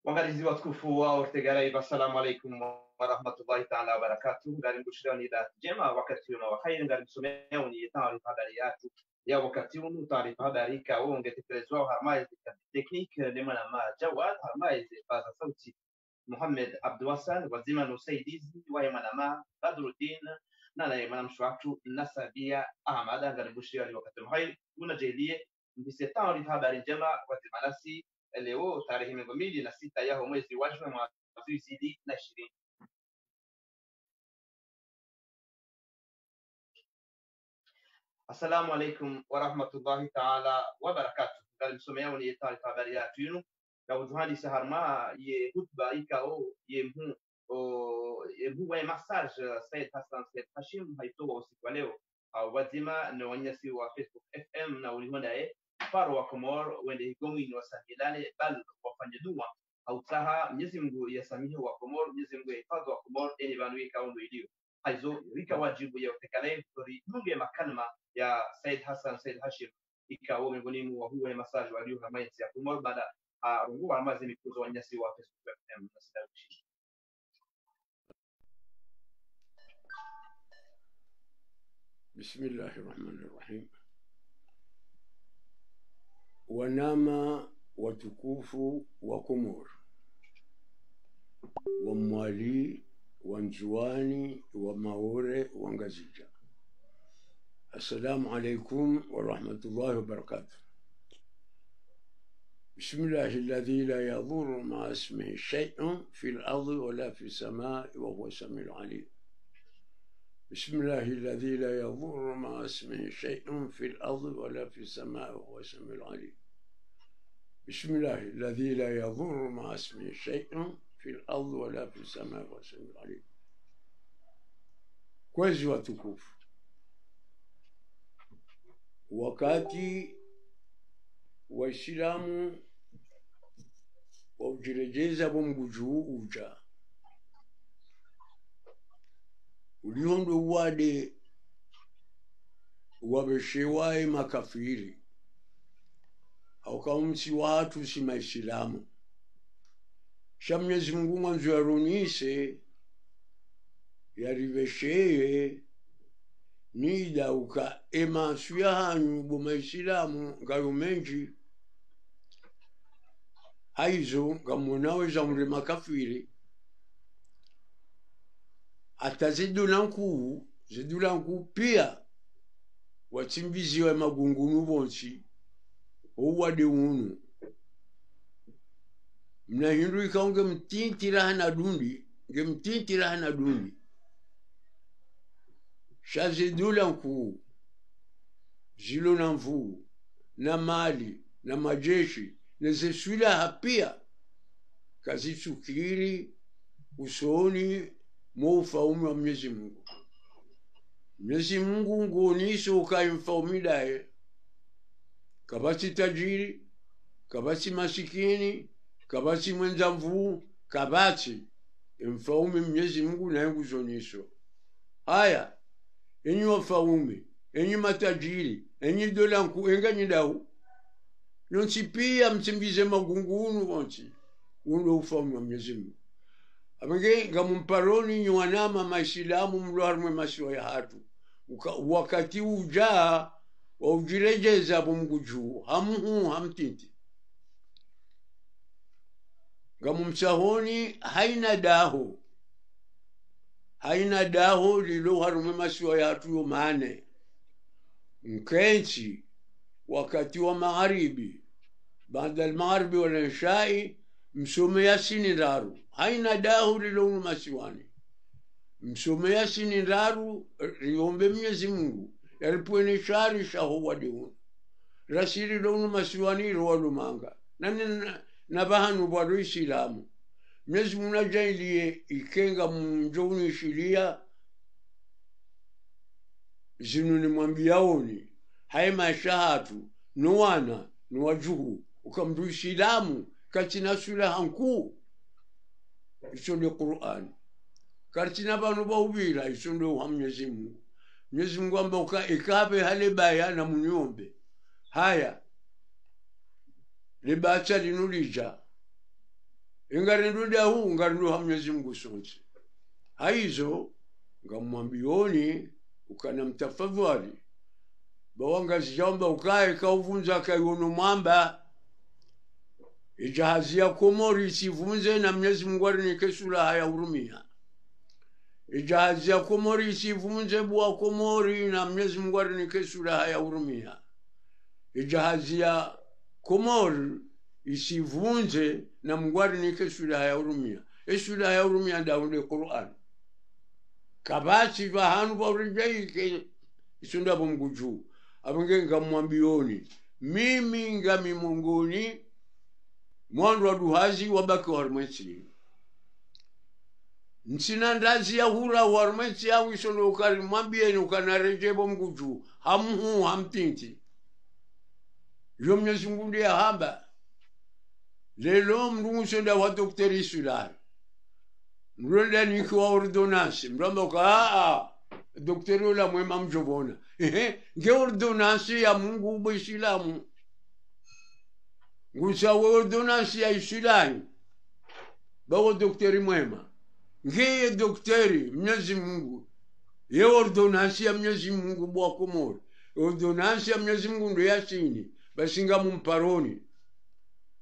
Wangalizi watukufu wa Ortegarai, assalamu alaikum warahmatullahi taala wabarakatuh. Ngari mbushirani ila jema wakati una wakhairi ngari msomea ni taarifa habari yatu ya wakati unu taarifa habari ka unge tekelezwa harmaizi tekniki lemana ma Jawad harmaizi baza sauti Muhammad Abdulwasan wazima no saidizi wa yamana ma Badruddin na yamana mshwatu Nasabia Ahmad ngari mbushirani wakati mhairi unajelie mbise taarifa habari jema wazima nasi leo tarehe 26 ya mwezi wa Juni mwaka 2020. Assalamu alaikum warahmatullahi taala wabarakatuh. Ngali msomea ni taarifa habari yetu yenu na ujuhani saharma ye hutba ikao ye mhu wa message Said Hassan Said Hashim haitoa usiku wa leo au wazima na wanyasi wa Facebook FM na ulihonda faro wa Komor wende higongi ni wasamilane bal wafanye dua au taha Mwenyezi Mungu yasamihe wa Komor, Mwenyezi Mungu yahifadhi wa Komor eni banwe kaundo ilio haizo rika wajibu ya utekalevu kuri nunge makalma ya Said Hassan Said Hashim ikao miongoni mwa huwa masaji walio na maiti ya Komor baada rungu amazi mikuzo wanyasi wa Facebook FM na sida uchi. Bismillahirrahmanirrahim. Wanama watukufu wa Komor, wa Mwali, wa Njuani, wa Maore, wa Ngazija. Assalamu alaikum wa rahmatullahi wa barakatuh. Bismillahi alladhi la yadhurru ma'a ismihi shay'un fil ardi wa la fis samaa'i wa huwa samiul alim. بسم الله الذي لا يضر مع اسمه شيء في الأرض ولا في السماء وهو السميع العليم. بسم الله الذي لا يضر مع اسمه شيء في الأرض ولا في السماء وهو السميع العليم. kwezi watukufu, wakati Waislamu waujerejeza bomgujuu uja uliondo uwade wabeshewae makafiri haukaumsi watu si maislamu sha Mwenyezi Mungu mwanzo yaronise yarivesheye nida uka emasuya hanyu bo maislamu ngayo menji haizo ngamonawe za mre makafiri hata zidulanku pia watimbizi wa magungunu bonsi uwade unu mna hindu ikaunge mtintira hana dundi shazidulanku zilo na mvuu na mali na majeshi na zesula hapia kazisukiri usoni mufaume wa Mwenyezi Mungu. Mwenyezi Mungu ngoniso ukaimfaumidae kabasi tajiri, kabasi masikini, kabasi mwenza mvuu, kabasi mfaume Mwenyezi Mungu na yangu zoniso. Haya, enyi wafaume, enyi matajiri, enyi dolanku, enga nyidau. Nonsi pia mtimbize magungunu wansi. Undo ufaume wa Mwenyezi Mungu. Amenge ngamunparoni nyuanama maisilamu mluharumwe masiwa ya hatu. Wakati ujaa wa ujirejeza bomgujuu hamuhu hamtinti. Ngamuntsahoni haina daho lilo harume masiwa ya hatu yomane. Mkenchi wakati wa magharibi baada al-magharibi wal ishai msome Yasini raru haina dahu lilo masiwani msome Yasini raru riombe Mwenyezi Mungu yalipwene shari shaho wadiun rasiri lo masiwani ro lumanga na bahanu bwalo Islamu Mwenyezi Mungu najailie ikenga mjoni shiria zinuni mwambiaoni haima shahatu nuwana nuwajuhu ukamdu Islamu katina sura hanku isonde Qur'an katina banu baubira isonde wa Mwenyezi Mungu. Mwenyezi Mungu amba ikabe hale baya na munyombe haya libacha linulija ingarindu dahu ngarindu hamnyezi Mungu sonse haizo ngamwambioni ukana mtafadhali bawanga zijamba ukae kauvunza kaiwono mwamba ijahazi ya Komori isivunze na Mwenyezi Mungu arinike sura haya hurumia. Ijahazi ya Komori isivunze bwa Komori na Mwenyezi Mungu arinike sura haya hurumia. Ijahazi ya Komori isivunze na Mungu arinike sura haya hurumia. Sura haya hurumia daunde Qur'an. Kabati vahanu vaurijaike isunda bomguju. Abenge ngamwambioni mimi ngami Munguni mwandu wa duhazi wabaki warumesi nsina ndazi ya hura warumesi ya wisono ukari mwambieni ukanarejebo mguju hamuhu hamtinti yo Mwenyezi Mungu ndiye hamba lelo mrungu sonda wa dokteri sulari mrunda nikiwa ordonansi mramba uka dokteri ula mwema mjobona nge ordonansi ya Mungu ubo Islamu ngusa ordonansi ya Islamu bawo dokteri mwema ngeye dokteri Mwenyezi Mungu ye ordonansi ya Mwenyezi Mungu bwa Komori ordonansi ya Mwenyezi Mungu ndo yasini basinga mumparoni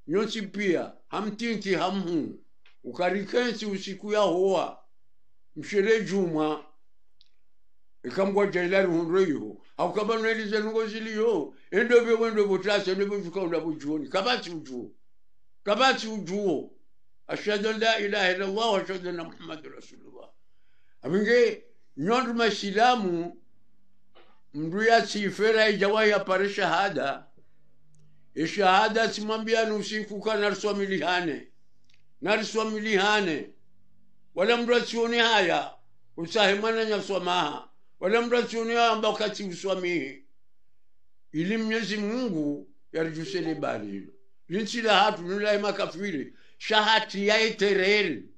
nyonsi pia hamtinti hamhu ukarikensi usiku ya hoa mshere juma ikamgwa jailari hunreyo au kabano elize nungo ziliyo endobe wendo botase endobe fukaunda bujuoni kabati ujuo ashhadu an la ilaha illallah wa ashhadu anna muhammadur rasulullah aminge nyondo masilamu mndu ya sifera ijawahi apare shahada shahada simwambia nusiku kana nariswamilihane wala mndu asione haya usahimana nyaswamaha wala mndu asione haya mbakati uswamihi ili Mwenyezi Mungu yarijusele bali hilo linsila hatu nulahi makafiri shahati ya itereri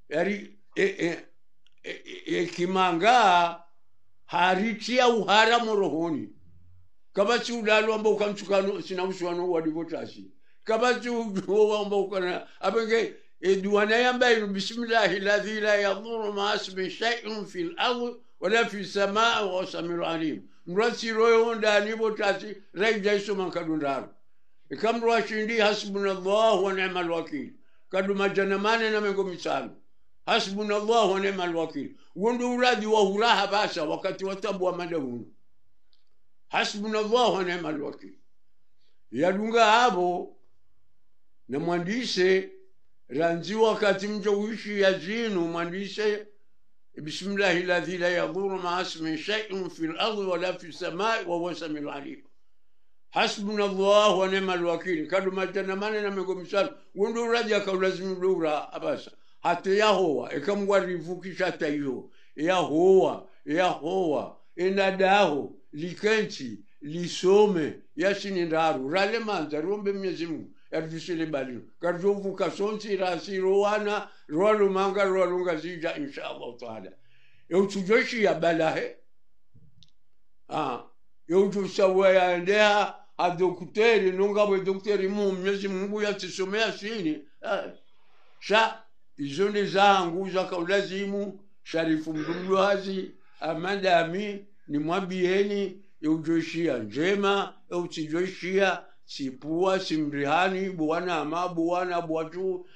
yari kimanga haritia uharamu rohoni kabati ulalu amba ukamchukano sina uswano wa divotasi kabati uwa amba ukana abenge duwana yamba bismillahi alladhi la yadhurru ma ismi shay'un fil ardh wala fi samaa wa samiul alim mrasi royo ndani botasi raija isoma kadundaru ikamrwa shindi hasbunallahu wa ni'mal wakil kaduma janamane na mengo misalo hasbunallahu wa ni'mal wakil wondo uradi wa huraha basa wakati watabu wa madahunu hasbunallahu wa ni'mal wakil yadunga habo na mwandise ranzi wakati mjo uishi ya zinu mwandise bismillahi alladhi la yadhurru ma ismi shay'un fil ardi wala fis samai wa huwa samiul alim hasbunallahu wa ni'mal wakil kaduma janamane na mengo misalo wondo uradi akaulazimu dura abasa hata yahowa ikamgwa rivukisha tayo yahowa enadaho likenchi lisome yashinindaru rale manza rombe Mwenyezi Mungu yarijusele balino karjovuka sonsi rasi rowana rolumanga rolunga zija inshallah taala yautujoshi ya balahe yautusawa ya ndea adokteri nungabwe dokteri Mwenyezi Mungu yatisomea sini sha izone zangu za kaulazimu Sharifu Mdumluhazi amadami ni mwambieni eujoshia njema eutijoshia sipua simrihani buwana ama buwana buwatu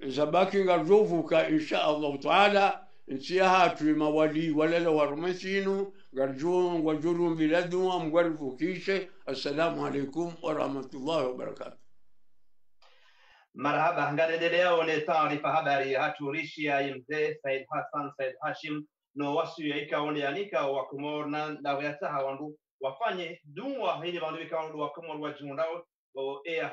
zabaki ngarjovuka insha Allah taala nsia hatu mawali walala warumesinu ngarjo wajuru biladu mgwarifukishe. Assalamu alaikum wa rahmatullahi wa barakatuh. Marhaba, ngaendelea ole taarifa habari haturishia mzee Said Hassan Said Hashim no wasu ya ikaone anika wa Komor na ndaweta wandu wafanye dua hili bandu ikaondu wa Komor wajundao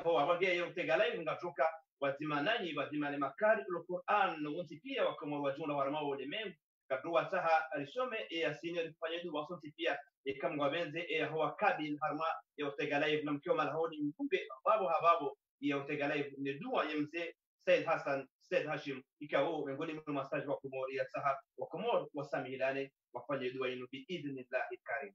ho abage yotegala ngatuka wazimanani wazimane makari lo Qur'an no unti pia wa Komor wajunda warama wole mem kadua saha alisome asini alifanya dua sonti pia ikamwa benze ho kabil harma yotegala mkio malhoni mkumbe babu yotegala ni dua ya mzee Said Hassan Said Hashim ikao miongoni mwa masaji wa Komor ya saha wa Komor wasamilane wafanye dua yenu biidhnillah karim.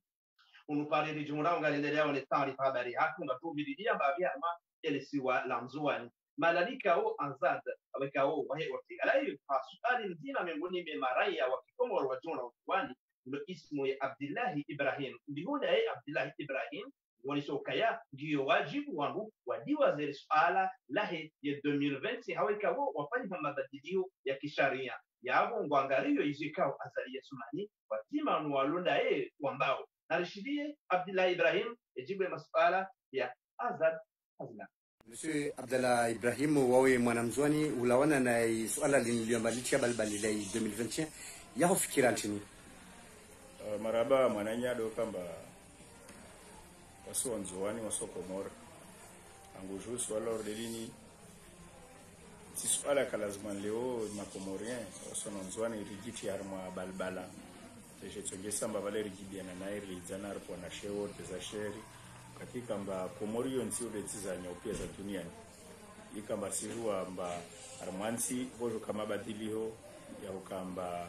unupariri jumla ungalendelea one taarifa habari haku ngatubidia baadhi ama elisiwa lamzuani malalika o anzad awekao wahe wote alai fa suali nzima miongoni mwa maraia wa Kikomoro wa jumla wani ndo ismu ya Abdullah Ibrahim ndihuna Abdullah Ibrahim wanisokaya ndio wajibu wangu wadiwa zile suala lahe ya 2020 hawekao wafanya mabadiliko ya kisharia yabo ngwangalio izikao azalia sumani watima nwalunda wambao narishidie Abdullah Ibrahim ejibu masuala ya Azad Hazla. Monsieur Abdallah Ibrahim wawe mwanamzwani ulawana na suala lililombalisha balbali la 2021 yao fikira nchini maraba mwananyado kamba waso nzwani waso Komoro anguju swala ordelini si suala kalazman leo makomorien waso nzwani rigiti harma balbala je tsongesa mbabale rigibiana na iri zanar kwa na shewo tezasheri katika mba Komorio nsiyo letiza nyopia za duniani ikamba sirua mba armansi bojo kama badiliho ya ukamba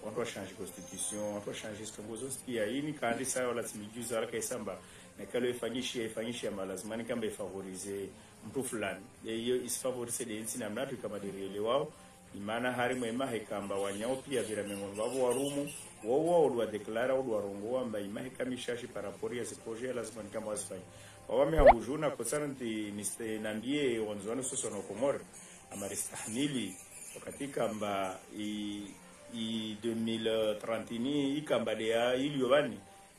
watu change constitution watu change stongozo pia ini kandi sayo la timijuza alaka isamba na kalo ifanyisha malazimani kamba ifavorize mtu fulani hiyo isfavorize de nsi na mnatu kama direle wao imana hari mwema hekamba wanyao pia vira mengo wao warumu wao udwa deklara udwa rongo amba imahe kamishashi parapori ya projet lazima kama wasifanye wame angujuna kotsana nti nambie wanzwana soso na Komoro amaristahmili wakati kamba i 2030 ikamba dia iliyobani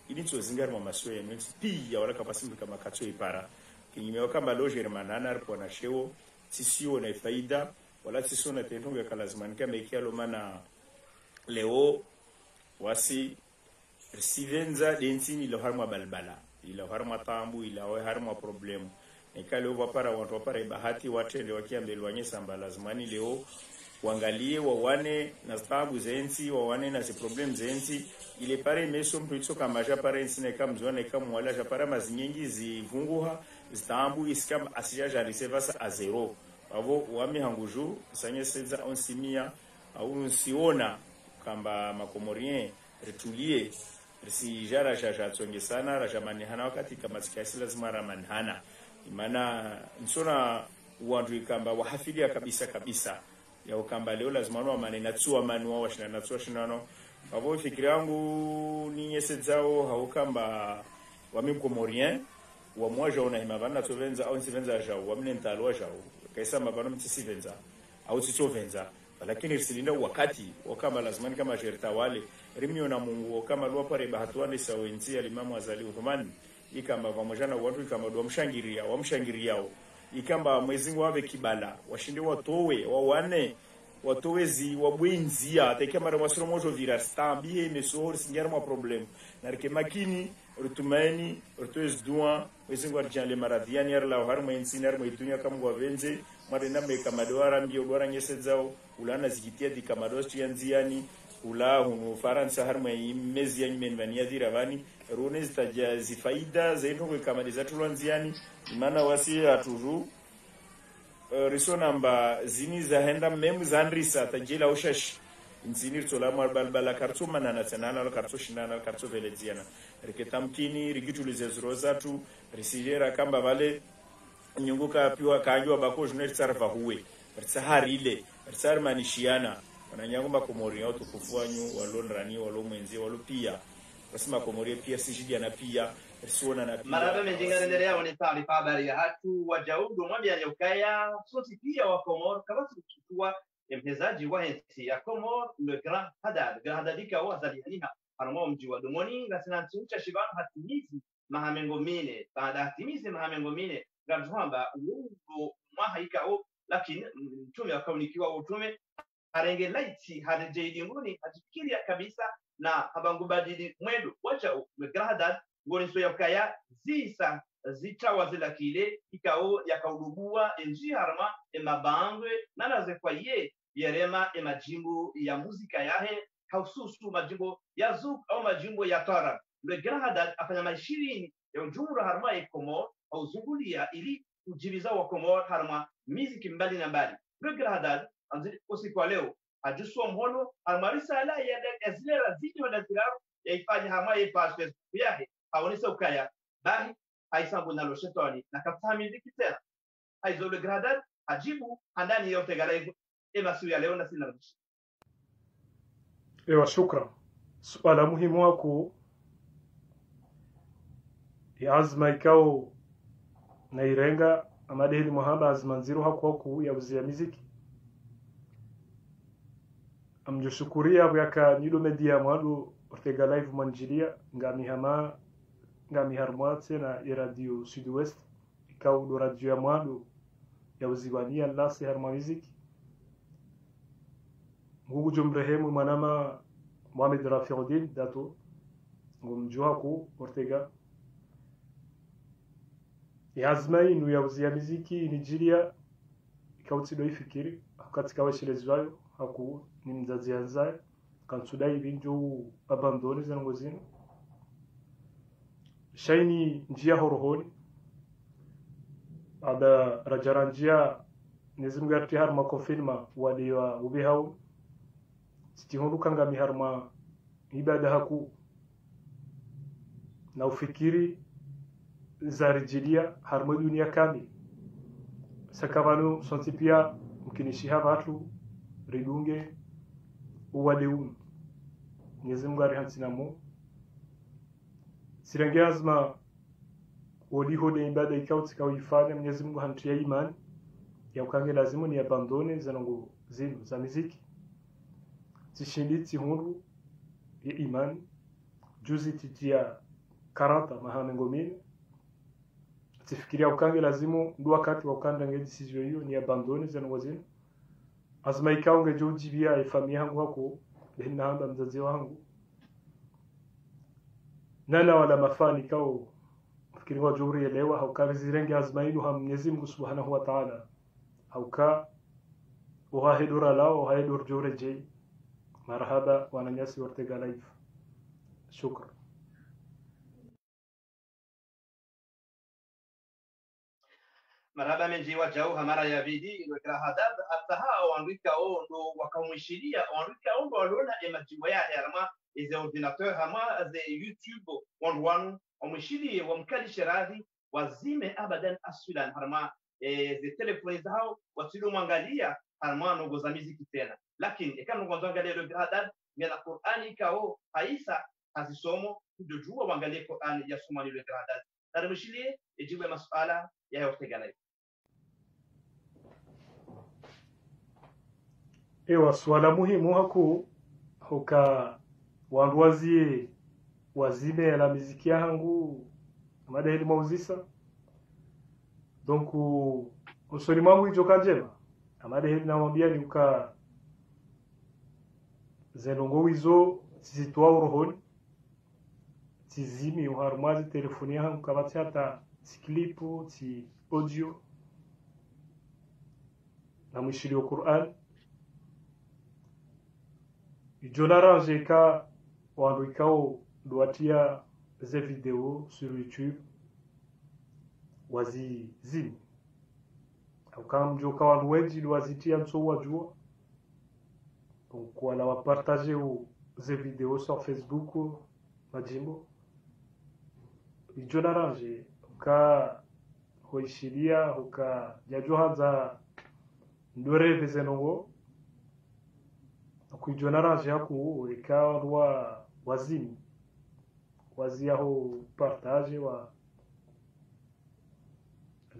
ili tsozingar mwa maswe mwenzi pia wala kapasimu kama katso ipara kinyime kamba loger manana arpo na shewo sisio na faida wala sisio na tentonga kalazima kama ikialo mana leo wasi resivenza densini ilo harma balbala ilo harma tambu ilo harma problemu nekale wapara watu wapara bahati watende wakiambele wanyesa lazimani leo wangalie wawane na tabu zenzi wawane na problem zenzi ile pare meso mtu kama japara insine kama zone kama wala japara mazinyengi zivunguha zitambu iskam asijaja recevasa a zero avo wami hanguju sanye senza onsimia au nsiona kamba makomorien retulie risi jara jaja tsonge sana rajamani hana wakati kama sikiasi lazima ramanhana imana nsona uandu kamba wahafidia kabisa ya ukamba leo lazima no manena tsuwa manwa washina na tsuwa shinano babo fikiri yangu ni yesezao haukamba wamimkomorien wa mwaja ona himabana tovenza au nsivenza jao wamnentalwa jao kaisa mabano mtisivenza au tsitovenza lakini risilinda wakati wakamba lazima kama jerta wale rimio na Mungu kama lwa pare bahatwane sawenzi alimamu azali uthmani ikamba pamoja na watu kama ndo wamshangiriao ikamba mwezi wawe kibala washinde watowe wawane watowezi wabwenzia tekema ramasoro mojo vira stambi meso singar ma problem narke makini rutumaini rutwez dua wezingo arjale maradiani arla harma insinar maitunya kamwa venze marina me kamadora mbio bora nyesezao ulana zikitia di kamados yanziani ula hunu faransa harma imezi yanmen vania diravani runez taja zifaida zaino kama dizatulwanziani imana wasi aturu risonamba zini zahenda memu zanrisa tajila ushash nzinir tsolama balbala kartu manana tsanana kartu shinana kartu veleziana riketamkini rigitulize zrozatu risijera kamba vale nyunguka piwa kanjwa bako jner tsarfa huwe rtsaharile rtsarmanishiana wananyangomba komori auto kufuanyu walonrani walomwenzi walopia basima komori pia sijidi na pia risiona na pia maraba menjingarendelea wone taarifa habari ya hatu wajaudu mwambia nyokaya soti pia wa Komoro kama tukitua mchezaji wa nchi ya Komoro le Grand Hadadika wa zalianiha anamo mji wa Domoni ngasina tsucha shibano hatimizi mahamengo mine baada hatimizi mahamengo mine ngazwamba uungo mwahaikao lakini mtume akaunikiwa utume arenge laiti hadejeidi nguni ajifikiria kabisa na habangubadili mwendo wacha le Grand Hadad ngoniso yakaya zisa zitawa zila kile ikao yakaudubua enji harma emabangwe nanaze kwa ye yerema emajimbo ya muzika yahe haususu majimbo ya zuk au majimbo ya tarab le Grand Hadad afanya mashirini ya ujumla harma ya Komoro au zungulia ili kujibiza wa Komoro harma muziki mbali na mbali le Grand Hadad anzi usiku leo ajuswa mhono harma risala ya zile zidi wa daziraru ya ifanya harma ya Facebook yahe haonisa ukaya bahi haisambu nalo shetani na katami zikitena haizo le gradad ajibu handani yote galaivu ema siku ya leo na sina mbishi. Ewa, shukran. Suala muhimu wako ya azma ikao na irenga amadehili muhamba azma nziru haku ya uzia miziki amjushukuria bwaka nido media mwadu ortega live manjiria ngami harmwatse na radio Sud-Ouest ikao do radio ya mwadu ya uziwania lasi harma miziki ngugu jumrehemu manama Mohamed Rafiuddin dato ngumjua ku ortega yazmai nu ya uzia miziki Nigeria ikauti do ifikiri katika washirezwayo haku ni mzazi anzaye kansudai binjo abandone zanongozino shaini njia horohoni ada rajaranjia nizimgarti harma konfirma wadiwa ubihau stihundu kanga miharma ibada haku na ufikiri za rijilia harma dunia kamili sakavanu sontipia mkinishiha watu ridunge uwadeun Mwenyezi Mungu arihansinamo sirenge azma woliho de ibada ikao tikaoifanya Mwenyezi Mungu hantia imani ya ukange lazimu ni abandone zanongo zinu za miziki tishinditi hundu ya imani juzi titia 40 mahamengo mine tifikiria ukange lazimu ndu wakati wa ukanda nge decision hiyo ni abandone zanongo zinu azma ikao nge jujibia familia yangu hako lehina hamba mzazi wangu nana wala mafani kao fikiri wa juri elewa hauka zirenge azma inu ha Mwenyezi Mungu Subhanahu wa Ta'ala hauka uhahidura lao uhahidur jure jay marhaba wananyasi Ortega live. Shukran. marhaba menji wajauha mara ya vidi ilwekra hadad ataha wanrika ndo wakamwishiria wanrika ndo walona emajiwa ya harma ize ordinateur hama ze YouTube wanu wamwishirie wamkalishe radhi wazime abadan asulan harma ze telefoni zao wasilu mwangalia harma no goza muziki tena lakini ikano kwanza angalia ile hadad na Qur'ani kao haisa hazisomo kujua wangalie Qur'ani ya Somali ile hadad tarimshilie ijibu masuala ya Ortega live. Ewa, swala muhimu haku huka wanduwazie wazime la miziki yangu madahili mauzisa donc usoni mwangu ijoka njema amadahili namwambia ni uka zenongo wizo zitwa urohoni tizimi uharumazi telefoni yangu kabati hata tiklipu ti audio na mwishiri wa Qur'an ijonaranje ka wandu ikao duatia ze video sur YouTube wazi zimi au kama mjoka wandu wenji duazitia mso wajua donc wala wapartager ze video sur Facebook majimbo ijonaranje ka hoishiria uka jajohanza ndore bezenongo kujonaranje haku ikawa wazimi wazi aho partage wa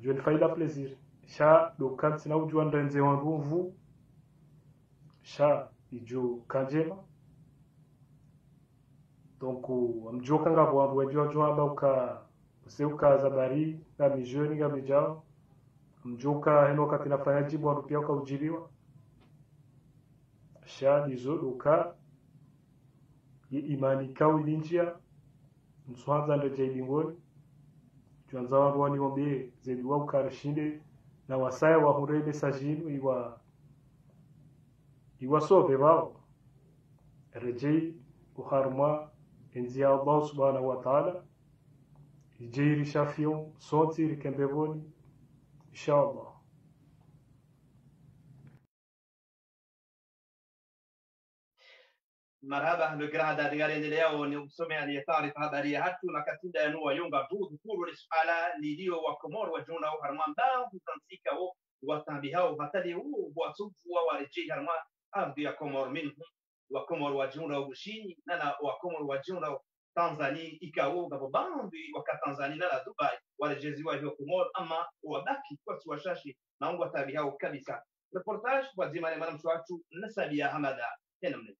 joni faida plaisir sha do kanti na ujua ndenze wangu sha ijo kanjema donc amjoka ngabo wangu amba uka useuka zabari na mijoni ga mijao mjoka heno kati nafanya jibu wangu pia ukaujiliwa sha nizo doka ye imani kao ilinjia mswanza ndo jailingoni tuanza wani wambe zedi wa ukarishinde na wasaya wa hurebe sajinu iwa sobe wao rejei uharma enzi ya Allah subhanahu wa ta'ala ijeiri shafion sonti rikembevoni inshallah. marhaba lugrada linaloendelea ni kusomea ni taarifa habari hatu na katinda ya nuwa yunga dhuru lisala lidio wa Komoro wa juna harmamba hutanzika wa tambihao hatali wasufu wa wariji harma ardhi ya Komoro minhu wa Komoro wa juna ushini na wa Komoro wa juna Tanzania ikao gabobandi wa Tanzania na Dubai warejezi wa hiyo Komoro ama wabaki kwa tuwashashi na ungwa tabihao kabisa. Reportage kwa zima ya mwanamswatu Nasabia Hamada Henamne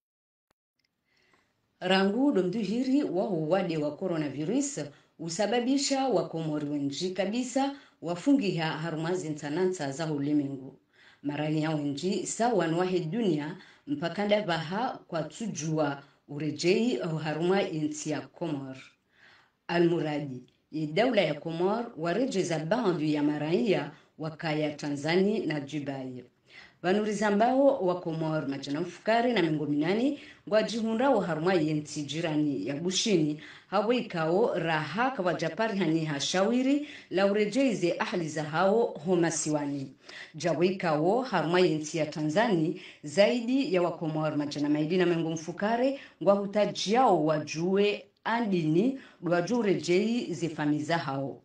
rangu domduhiri wa uwade wa coronavirus usababisha wakomori wenji kabisa wafungiha harumazi ntananta za ulimengu maranya wenji sawa nwahe dunia mpakanda baha kwa tujua urejei haruma inti ya Komor almuradi daula ya Komor warejeza bandu ya maranya wakaya Tanzania na Dubai Vanurizambao wa Komor majana mfukari na mingominani ngwajihunda wa haruma yenti jirani ya bushini hawa ikao raha kwa japari hani hashawiri la urejeize ahli za hao homasiwani. Jawa ikao haruma yenti ya Tanzania zaidi ya wa Komor majana maidi na mingo mfukari ngwa hutajiao wajue andini wajue urejei zefamiza hao.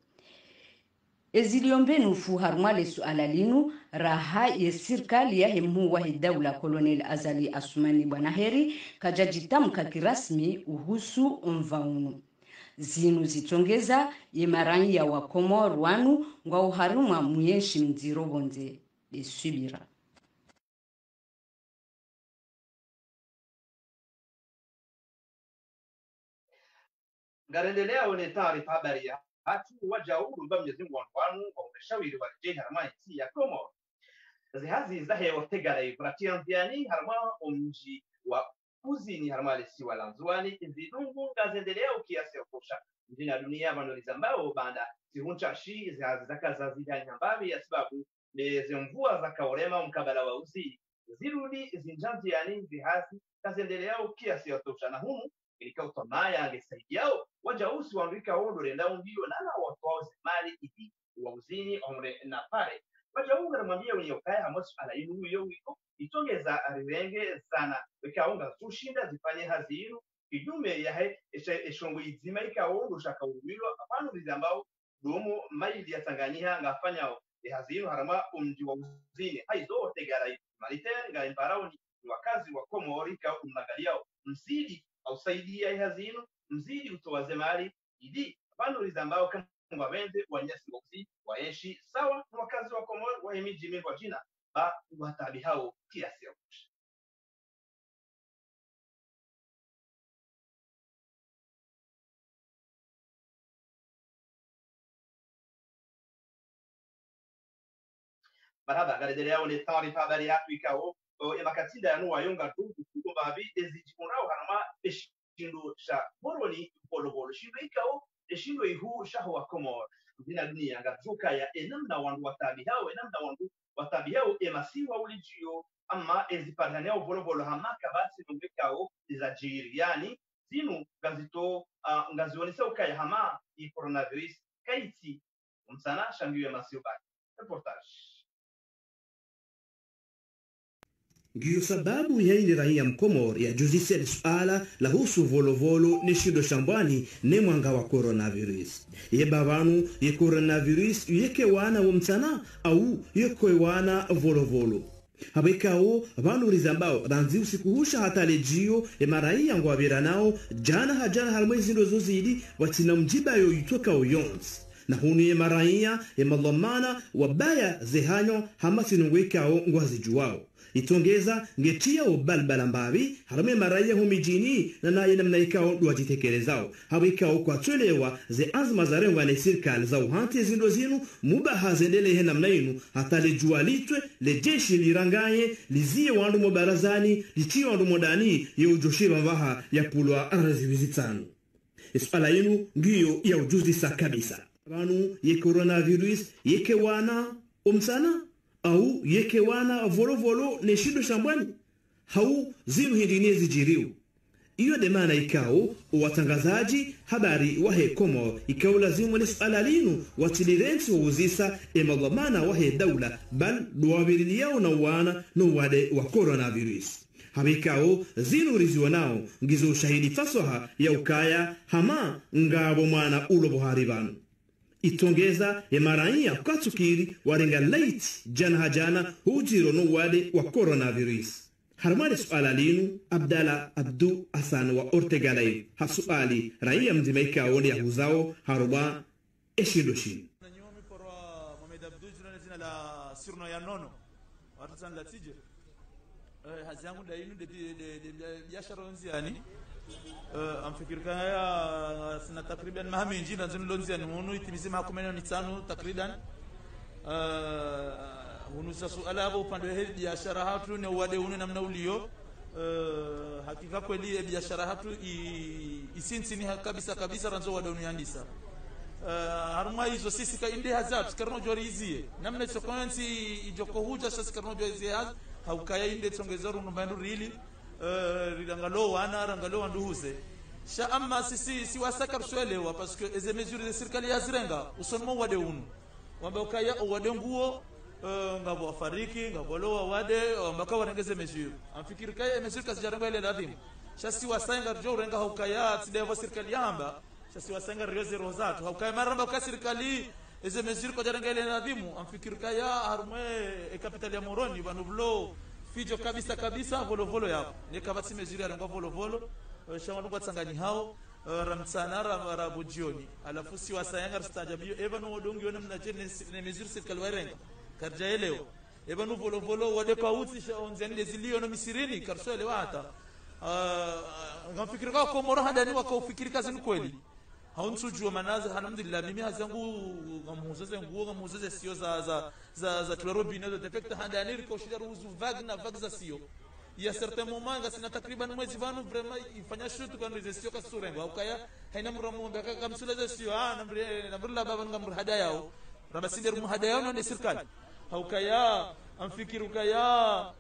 Eziliombe nufu harumale suala linu raha ye sirkali ya hemu wa daula Kolonel Azali Asumani Bwana Heri kajajitamka kirasmi uhusu mvaunu. Zinu zitongeza ye marangi ya wa Komoro wanu ngwa uharuma muyeshi mziro bonze de subira. Ngarendelea one taarifa habari ya hatu wajauru ba Mwenyezi Mungu wanu wa umeshawiri wa jeshi harma inti ya Komoro zihazi zahe wategara ibratia ndiani harma umji wa kuzini harma lesiwa lanzuani zidungu ngazendelea ukiasi okosha mjini ya dunia vanolizambao banda zihuncha shi zihazi zaka zazidani hambavi ya sababu lezemvua za kaorema mkabala wa uzi zirudi zinjandiani zihazi ngazendelea ukiasi okosha na humu ilikao tamaya angesaidiao wajausi wanrika ondo renda undio nana watoa mali idi wauzini omre na pare wajaunga namwambia unyokaya hamosi ala inu yo wiko itongeza arenge sana wikaunga tushinda zifanye haziru kidume ya eshongo izima ikaondo shaka urumilo apano bizambao domo maili ya Tanganyika ngafanya haziru harama umji wa uzini haizo tegara malite ngaimbarao ni wakazi wa Komori ka umnagaliao msidi au saidia hazino mzidi utowaze mali idi vanoriza ambao kama wende wanyasi ngozi waeshi sawa na wakazi wa Komoro wa miji mingi wa jina ba watabi hao kiasi yao. Baraba garedelea ni taarifa habari yako ikao makatida ya nuwa yonga ndugu kubabi ezijimurao harama eshindo sha boroni polobolo shindo ikao eshindo ihu shaho wa Komoro dina dunia ngazuka ya enamna wandu watabi hao emasiwa ulijio ama ezipadaneo bolobolo hamaka basi nungekao izajiri yani zinu gazito ngazionisa ukaya hama i coronavirus kaiti msana shangiwe masiwa reportage. Ndiyo sababu ya ile raia Mkomoro ya juzise suala la husu volovolo ni shido shambani ne mwanga wa coronavirus. Ye babanu ye coronavirus yeke wana wumtana au yeke wana volovolo. Habekao banu rizambao ranzi usikuhusha hata lejio maraia ngwabira nao jana hajana halmwezi ndozo zidi watina mjiba yo yutoka oyonzi. Na hunu ye maraia malomana wabaya zehanyo hamasi nungwekao ngwazijuwao. Itongeza ngetia ubalbala mbavi harame maraia humijini na naye namna ikao duwajitekelezao hawa ikao kwa tulewa ze azma za renwa na sirikali za uhante zindo zinu mubaha zendele namna inu hata lejua litwe lejeshi lirangaye lizie wandu mobarazani lichie wandu modani ye ujoshiba mbaha ya pulwa arazibizitanu espala inu ngiyo ya ujuzi sa kabisa banu ye coronavirus yeke wana umsana au yeke wana volovolo ne shido shambani hau zinu hindine zijiriu iyo demana ikao watangazaji habari wahe Komoro ikao lazimu ni suala linu watilirensi wuzisa emalomana wahe daula bal duwabirili yao na wana no wade wa coronavirus habikao zinuriziwa nao ngizo ushahidi fasoha ya ukaya hama ngabo mwana ulo bohari banu itongeza emaranya kwatsukiri warenga late jana hajana hujiro no wade wa coronavirus harmani suala linu Abdalla Abdu Hassan wa Ortegalay hasuali raia mzima ikaoni ya huzao haruba eshidoshin nanyomi porwa Mohamed Abdu jina zina la sirno ya nono watu sana latije hazi yangu da inu de biashara onziani amfikirika haya sina takriban mahami njina zinu lonziani munu itimize makumena mitano takriban hunusa suala hapo upande wa biashara hatu ni wade unu namna ulio hakika kweli biashara hatu isinsini kabisa kabisa ranzo wade unu yandisa haruma hizo sisi ka inde hazat karno jori hizi namna sokonsi ijoko huja sasa karno jori hizi haukaya inde tsongezaru numbandu rili rilangalo wana rangalo wanduhuze sha amma sisi si wasaka kuswelewa parce que eze mesures de serikali ya zirenga usonmo wade unu wamba ukaya wade nguo ngabo fariki ngabo lo wade mbaka wanengeze mesure amfikiri kaya mesure kasijarenga ile ladhim shasi wasanga jo renga haukaya tideva serikali yamba shasi wasanga reze rozatu haukaya maramba kwa serikali eze mesure kwa jarenga ile ladhim amfikiri kaya harme e capital ya Moroni banublo fijo kabisa kabisa volo yapo ni kabati mesure ya renga volo shawanu kwa tsangani hao ramtsana rabujioni alafu si wasanga stajabio even wodongi wona mnachene ne mesure serikali warenga karjaelewa ebanu volo wade pauti onzani lezilio no misirini karsoelewa hata ngafikiri kwa komoro hadani wakaufikiri kazi ni kweli hauntsujua manaza alhamdulillah mimi hazangu ngamuzoze sio za twerobine de defect hadani rikoshida ruzu vag za sio ya certain moment ngasina takriban mwezi vanu vraiment ifanya shoot kwa sio kasurengo au kaya haina mramu mbaka kamsula sio namrila baba ngamr hadayao rabasinde muhadayao ni serikali haukaya amfikiru kaya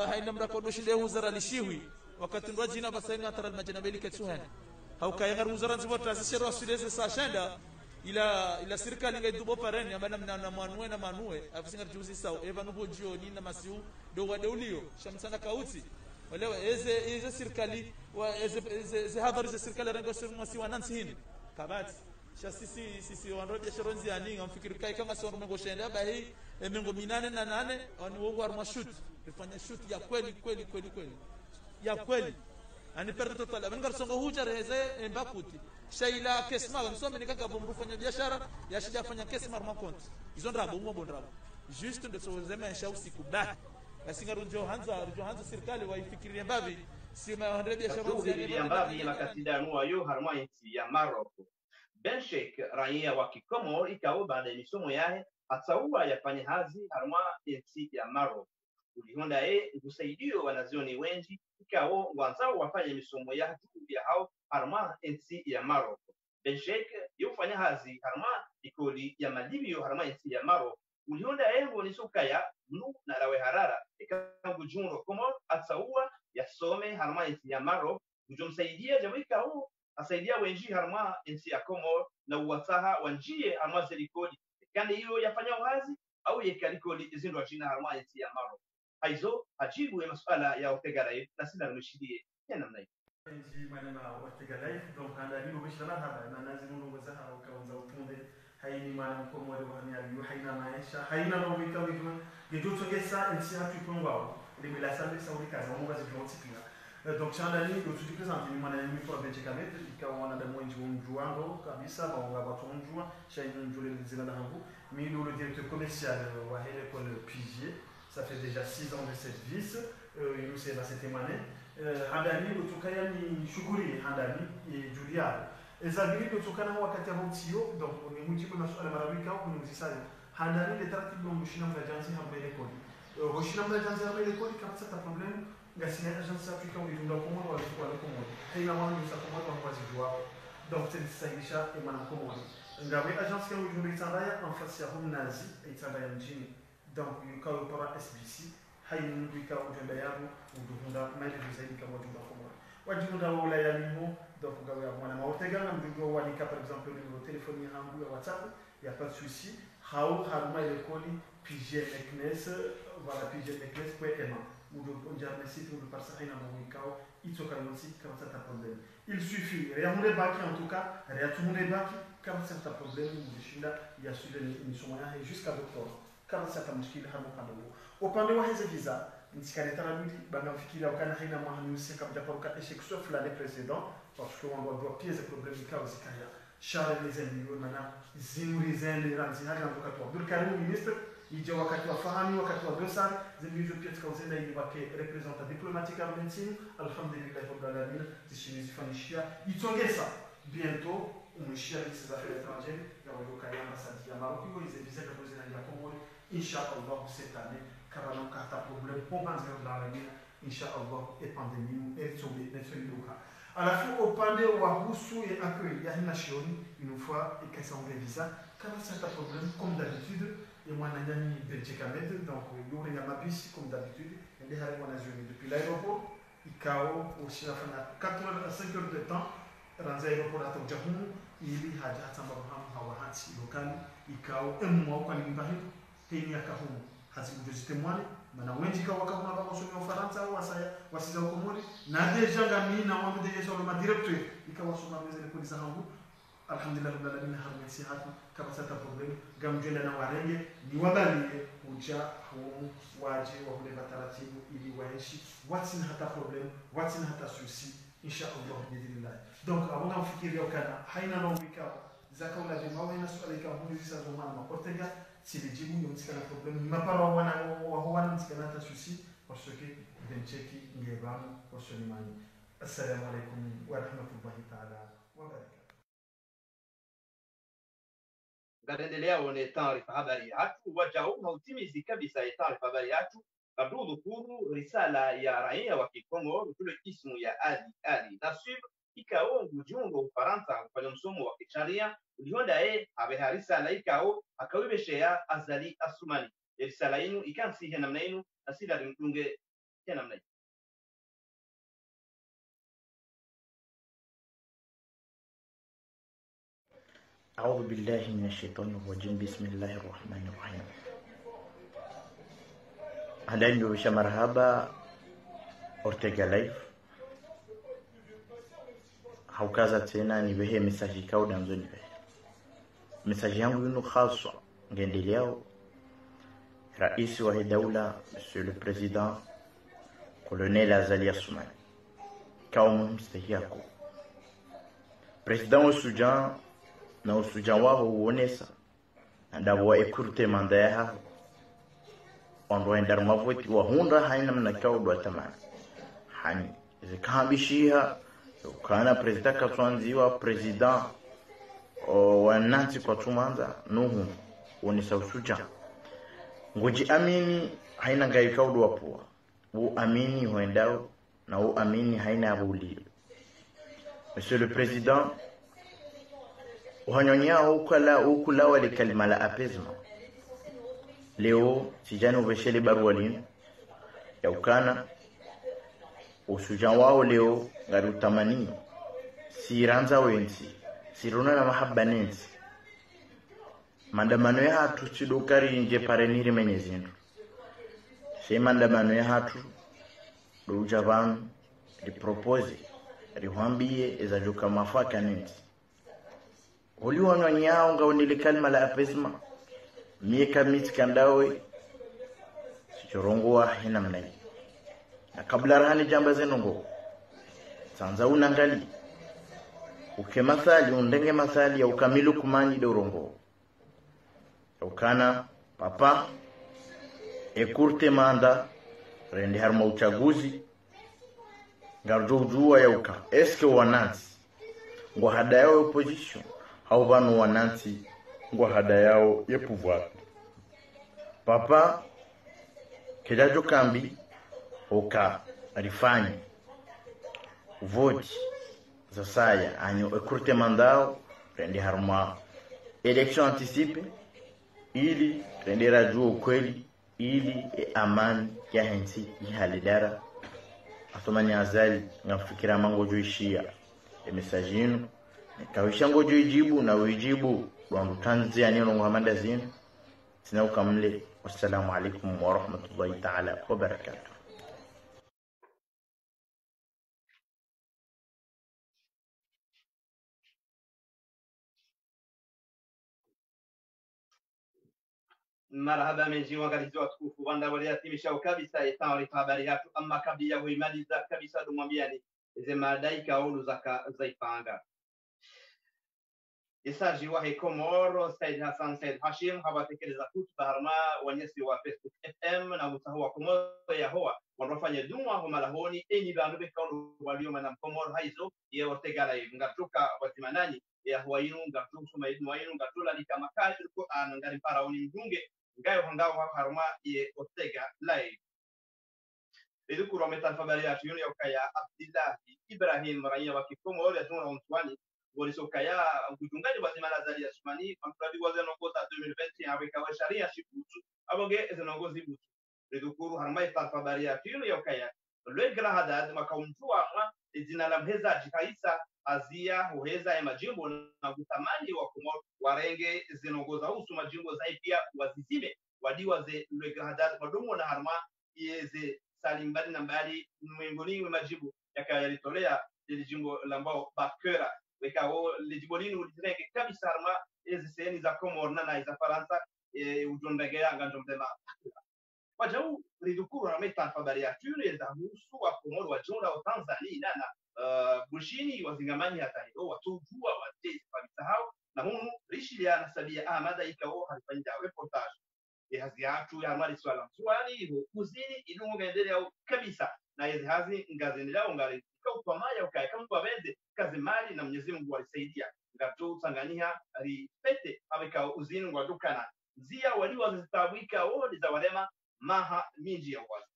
haina mrakodoshi leo uzara lishiwi wakati ndo jina basaini atara almajanabeli ketsuhani haukaya ngaru uzara nzibo transishero asileze sashanda ila serikali ngaidubo pareni abana mna manue na manue afisinga juzi sawa eva nubo jioni na masiu do wadeulio shamsana kauti walewa eze serikali wa eze hadhari za serikali rango sema si wanansi hini kabati sisi wanro biashara nziani ngamfikiri kai kama sio mengo shenda bahi mengo 8 oni wogo arma shoot ifanya shoot ya kweli ya kweli ani perde total amengar songo huja reze mbakuti shaila kesma msome nikaka bombu fanya biashara ya shida fanya kesma arma konti izo ndrabo bondrabo juste de sozema sha usiku ba asinga runjo hanza serikali waifikirie mbavi si maendeleo biashara nziani mbavi makatidanu ayo harma inti ya Morocco Ben Sheikh raia wa Kikomor ikao baada ya misomo yahe ataua yafanye hazi harma inti ya Morocco ulihonda usaidio wanazioni wengi ikao wanzao wafanye misomo yahe ya hao harma inti ya Morocco Ben Sheikh yofanya hazi harma ikoli ya madibio harma inti ya Morocco ulihonda ngo nisukaya nu na rawe harara ikangu junro Komor ataua yasome harma inti ya Morocco kujomsaidia jamika huu asaidia wenji harma insi ya Komor na uwataha wanjie harma zerikoli kandi hiyo yafanya uhazi au yekalikoli izindo wajina harma insi ya Morocco haizo hajibu ya masuala ya Ortegalay na sina rumishidie ya namna hiyo inji manema Ortegalay donc anda hiyo bishana haba na nazi nuno wazaha ukaanza upunde haini mana Komor wa hanyari haina maisha haina no wikawikwa ngejotongesa insi hatu ipongwao limela sabe sauri kaza mungu azipiotikina donc chandani ututi presente ni mwana ni kwa benchikamet ikawa na mwenji wumjuango kabisa baonga batonjua shaini njule zina na hangu mais le directeur commercial wa hele pour le Pigier ça fait déjà 6 ans de service il nous s'est passé témoigner handani utukaya ni shughuli handani Julia ezabili utokana wakati wa mtio donc ni mjibu na swali marawika au ni mzisayo handani le taratibu mshina mnajanzi hambele kodi hoshina mnajanzi hambele kodi kabisa ta problem ngasina agence africaine ulitunda Komoro walikuwa na Komoro haina wao ni Komoro kwa wazijua donc tensailisha emana Komoro ngawe agence ya ujumbe itandaya en face ya humnazi itandaya mjini donc yukao para SBC haina ndika ujumbe yabo udunda mali zaidi kama ujumbe Komoro wajunda wala ya limo donc ngawe mwana maotega na mjumbe wanika par exemple le téléphone yangu ya WhatsApp il y a pas de souci hao haruma ile kodi PGMeknes voilà PGMeknes.ma ou de Messi ou de Parsahina Mouikao, il se calme aussi quand c'est un problème. Il suffit, rien de baki en tout cas, rien de baki, quand c'est un problème, il y a sur les soins et jusqu'à docteur, quand c'est un mouchkil, au pandé wa hizi visa, nisikaleta mimi banafikiria wakana haina mahani usika mjaparuka échec sauf l'année précédente, parce qu'on doit bloquer ces problèmes qui ont zikaya. Charles les ennemis, maintenant, zinurizen les ranzi hali en tout cas toi. Abdul Karim ministre, il dit wakati wa fahami wakati wa dosar zimbizo pia tkauzenda ili wake representa diplomatique argentine alhamdulillah rabbil alamin zishinizifanyishia itongeza bientôt umeshia les affaires étrangères ya waloka ya ambassade ya Maroc hiyo izevisa kwa zina ya Komori inshallah cette année kama nakata problème pour banzer dans la ville inshallah et pandémie et tomber netsoiluka alafu upande wa husu ya accueil ya nation une fois et qu'elles sont visa kama c'est un problème comme d'habitude et moi nanyani Belgique donc l'eau ya mabisi comme d'habitude et les haré wanazuni depuis l'aéroport ikao aussi la fin 4 heures à 5 heures de temps ranza aéroport à Tokjahumu ili haja tamba hawahati lokali ikao mwa kwa limbahi teni akahumu hazikujuzite mwani mana wengi kwa wakabuna bako somi Ufaransa au wasiza Komori na deja ngami na wangu deja solo ma directeur ikawa soma mezele polisi hangu alhamdulillah rabbil alamin harmesi hatu kama sata problem gamjenda na warenge ni wabali uja humu waje wa kule taratibu ili waishi what's hata problem what's hata susi inshallah bidillah donc abona ufikiria kana haina longika zaka una jamaa haina swali kama huyu sasa zamani maportega silijibu yomsikana problem mapara wana msikana hata susi parce que bencheki ngebamu kwa solimani assalamu alaykum wa rahmatullahi ta'ala wa barakatuh. Ngaendelea one taarifa habari yetu wajao na utimizi kabisa ya taarifa habari yetu kabla dhukuru risala ya raia wa Kikongo kule ismu ya Ali Nasib ikao mjumbe wa Ufaransa kufanya msomo wa kisharia ulionda habe risala ikao akawibeshea Azali Asumani risala yenu ikansihe namna yenu asila rimtunge tena namna. أعوذ بالله من الشيطان الرجيم بسم الله الرحمن الرحيم. هلأ وش مرحبا Ortega Life. Haukaza tena nibehe message kao danzo nibehe. Message yangu yunu khaswa ngendeleo Rais wa Daula Monsieur le Président Colonel Azali Assoumani. Kao mstahiyako. Président Osujan na usujan wao uonesa ndawa ekurte mandaha ondo endar mavoti wa hunda haina mnakao do tamana hani zikambishia kana president katwanziwa president wa nanti kwa tumanza nuhu onesa usujan ngoji amini haina ngaikao do wapoa u amini hoendao na u amini haina abuli. Monsieur le Président Uhanyonya ukula wale kalima la apaisement. Leo sijani ubeshele barualini ya ukana usujan wao leo ngari utamani siranza wensi siruna na mahaba nensi mandamano ya hatu sidokari nje pareniri menyezindu se mandamano ya hatu do ujavanu di propose rihambie ezajuka mafaka nensi Uliona nyao ngaonile kalima la apaisement mieka mitkandawe sichorongwa hina mnai na kabla rahani jamba zenongo sanza unangali ukemathali undenge mathali ya ukamilu kumani dorongo ukana papa ekurte manda rende harma uchaguzi ngarujua ya uka eske wanansi ngwa hada yao opposition au banu wanansi ngwa hada yao ya pouvoir. Papa kejajo kambi oka rifanyi vote za saya anyo ekurte mandao rende harma election anticipe ili rende rajua ukweli ili amani ya hensi ihalidara atomani Azali ngafikira mango joishia message kawishango jibu na ujibu wangu Tanzania no Muhammad Zin sina ukamle. Wassalamu alaikum wa rahmatullahi ta'ala wa barakatuh. marhaba menji wangalizi watukufu wanda waliyatimisha kabisa taarifa habari yetu ama kabla ya kuimaliza kabisa dumwambiani ize madai kaulu zaipanga isaji wa Komoro Said Hassan Said Hashim hawatekeleza kutuba harma wanyesi wa Facebook FM na mutahu wa Komoro ya hoa wanafanya dua kwa malahoni eni bandu bekaulu walioma na Komoro haizo ya otegala ngatuka watimanani ya huainu ngatu sumaidu wainu ngatula ni kama kaji ko ngari paraoni mbunge ngayo hangao harma ye otega live Edukuru ametan habari ya tuyuni ya kaya Abdullah Ibrahim raia wa Komoro ya tuna mtwani walisokaya kujungani bazimana zali ya Sumani mtwadi wazenokota 2020 aweka sharia shibutu aboge zenongozi butu Edukuru harma itan habari ya tuyuni ya kaya Lwegra Hadad makaumtua mwa jina la mheza jikaisa azia huheza ya majimbo na kutamani wa Komoro warenge zinongoza usu majimbo zai pia wazizime wadiwa ze Lwegra Hadad madomo na harma yeze salimbali na mbali mwingoni wa majimbo yakayalitolea ile jimbo lambao Bakera wekao lijimbo lini ulizireke kabisa harma yeze sehemu za Komoro na za Faransa ujondegea nganjomtema wajau lidukuru rameta habari ya tune za musu wa Komoro wa jona wa Tanzania na bushini wazingamani hata hiyo watujua watezi kabisa hao na hunu rishilia na sabia amada ikao halifanya reportage haziatu ya mali swala mswani kuzini idungo gendelea kabisa na hizi hazi ngazendelea ngali kwa maya ukae kama kwa bende kazi mali na Mwenyezi Mungu alisaidia ngato Tanganyika alipete abeka uzini ngwa dukana zia wali wazitabwika wodi za walema maha minji ya wazi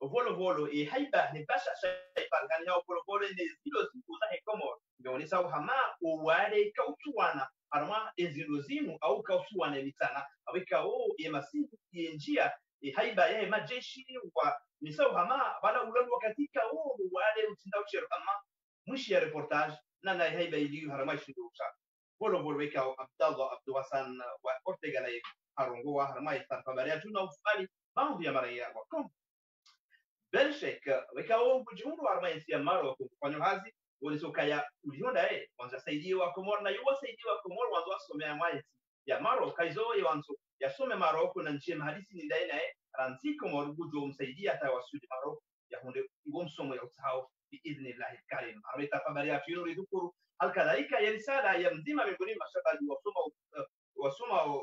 volo haiba ni basha shaipangani hao volo ni zilo zikuza Komoro ndio ni sawa hama uwale kautuana arma ezilozimu au kautuana mitana aweka masiku yenjia haiba ya majeshi wa ni sawa hama bala ulalo katika wale utinda uchero kama mwishi ya reportage na haiba ili harama shindo usa volo weka Abdallah Abdul Hassan wa Ortega na harongo wa harama itabari tuna ufali baadhi ya maraia wa Komoro Belshek wekao kujiundu armaisi ya Maroko kufanya hazi walisokaya ulionda wanza saidiwa wa Komoro na yuwa saidiwa wa Komoro wanzo wasomea maisi ya Maroko kaizo wanzo yasome Maroko na nchi mahadisi ni daina ranzi Komoro bujo msaidia hata wasudi Maroko ya hunde ngomsomo ya utao biidhnillah karim ameta habari ya fiyo lidukuru alkadhalika ya risala ya mzima miongoni mashabali wasoma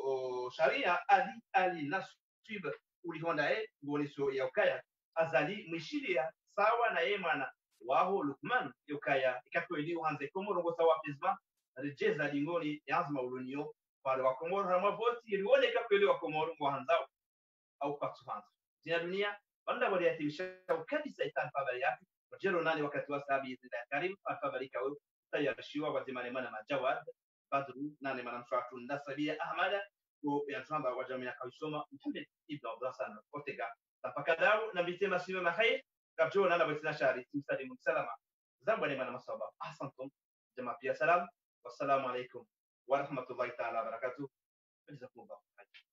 sharia ali nasib ulionda ngoniso ya ukaya azali mwishiria sawa na yemana waho Lukman yokaya ikakweli uhanze Komoro ngo sawa pizma rejeza lingoni yazma ulunio pale wa Komoro hama voti ilione ikakweli wa Komoro ngo hanzao au kwa tuhanza jina dunia banda wali yatimisha kabisa itan habari yake wajero nani wakati wa sabi izina karim afabarika wewe tayarishwa wazimane mana majawad badru nani mana mswatu ndasabia ahmada ko ya tamba wa jamii akaisoma Muhammad ibn Abdullah Ortega tapakadau na bitema siwe mahair kapjo na batina shari msalimu salama zambo ni mana masaba ahsantum jamaa pia salam wassalamu alaikum wa rahmatullahi ta'ala wa barakatuh jazakumullah khair